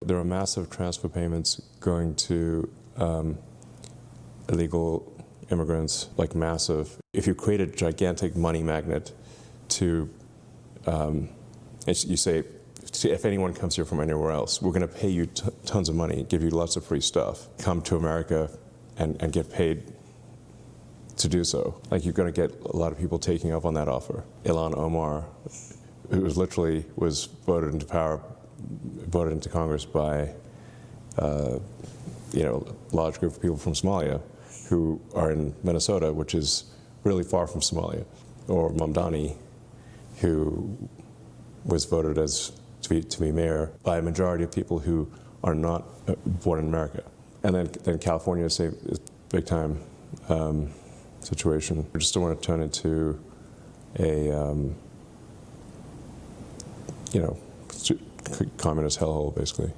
There are massive transfer payments going to illegal immigrants, like massive. If you create a gigantic money magnet to, you say, if anyone comes here from anywhere else, we're going to pay you tons of money, give you lots of free stuff. Come to America and get paid to do so. Like, you're going to get a lot of people taking up on that offer. Ilhan Omar, who was voted into Congress by a large group of people from Somalia who are in Minnesota, which is really far from Somalia. Or Mamdani, who was voted to be mayor by a majority of people who are not born in America. And then California is a big time situation. We just don't want to turn into a communist hellhole, basically.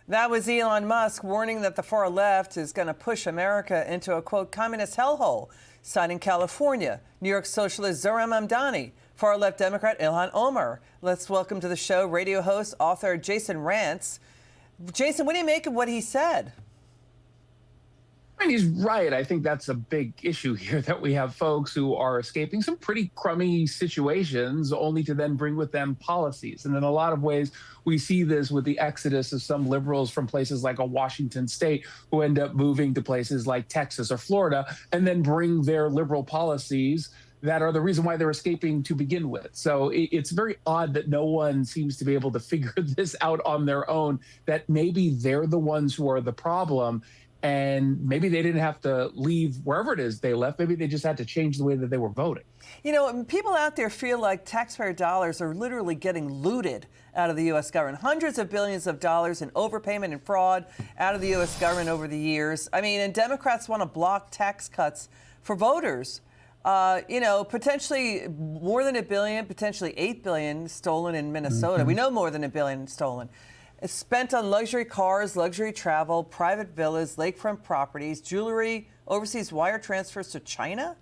That was Elon Musk warning that the far left is going to push America into a, quote, communist hellhole, citing California, New York socialist Zohran Mamdani, far left Democrat Ilhan Omar. Let's welcome to the show radio host, author Jason Rantz. Jason, what do you make of what he said? I mean, he's right. I think that's a big issue here, that we have folks who are escaping some pretty crummy situations only to then bring with them policies. And in a lot of ways, we see this with the exodus of some liberals from places like a Washington state who end up moving to places like Texas or Florida and then bring their liberal policies that are the reason why they're escaping to begin with. So it's very odd that no one seems to be able to figure this out on their own, that maybe they're the ones who are the problem. And maybe they didn't have to leave wherever it is they left. Maybe they just had to change the way that they were voting. You know, people out there feel like taxpayer dollars are literally getting looted out of the U.S. government. Hundreds of billions of dollars in overpayment and fraud out of the U.S. government over the years. I mean, and Democrats want to block tax cuts for voters. Potentially more than $1 billion, potentially $8 billion stolen in Minnesota. Mm-hmm. We know more than $1 billion stolen. It's spent on luxury cars, luxury travel, private villas, lakefront properties, jewelry, overseas wire transfers to China.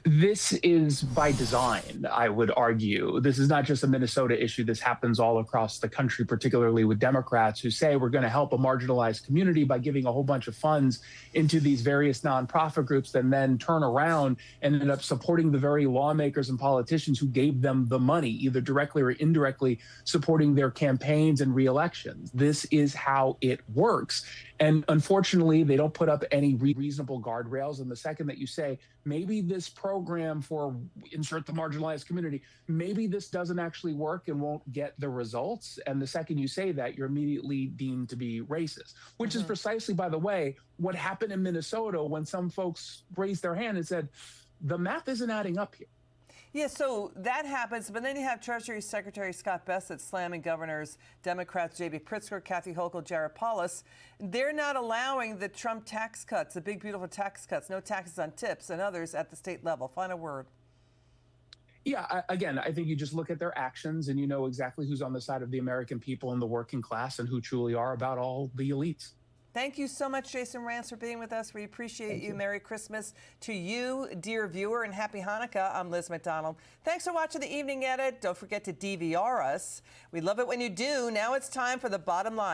This is by design, I would argue. This is not just a Minnesota issue. This happens all across the country, particularly with Democrats who say we're going to help a marginalized community by giving a whole bunch of funds into these various nonprofit groups, and then turn around and end up supporting the very lawmakers and politicians who gave them the money, either directly or indirectly supporting their campaigns and re-elections. This is how it works. And unfortunately, they don't put up any reasonable guardrails. And the second that you say, maybe this program for insert the marginalized community, maybe this doesn't actually work and won't get the results. And the second you say that, you're immediately deemed to be racist, which is precisely, by the way, what happened in Minnesota when some folks raised their hand and said, the math isn't adding up here. Yeah, so that happens, but then you have Treasury Secretary Scott Bessent slamming governors, Democrats J.B. Pritzker, Kathy Hochul, Jared Polis. They're not allowing the Trump tax cuts, the big, beautiful tax cuts, no taxes on tips and others at the state level. Final word. Yeah, again, I think you just look at their actions and you know exactly who's on the side of the American people and the working class and who truly are about all the elites. Thank you so much, Jason Rantz, for being with us. We appreciate you. Merry Christmas to you, dear viewer, and Happy Hanukkah. I'm Liz McDonald. Thanks for watching the Evening Edit. Don't forget to DVR us. We love it when you do. Now it's time for the bottom line.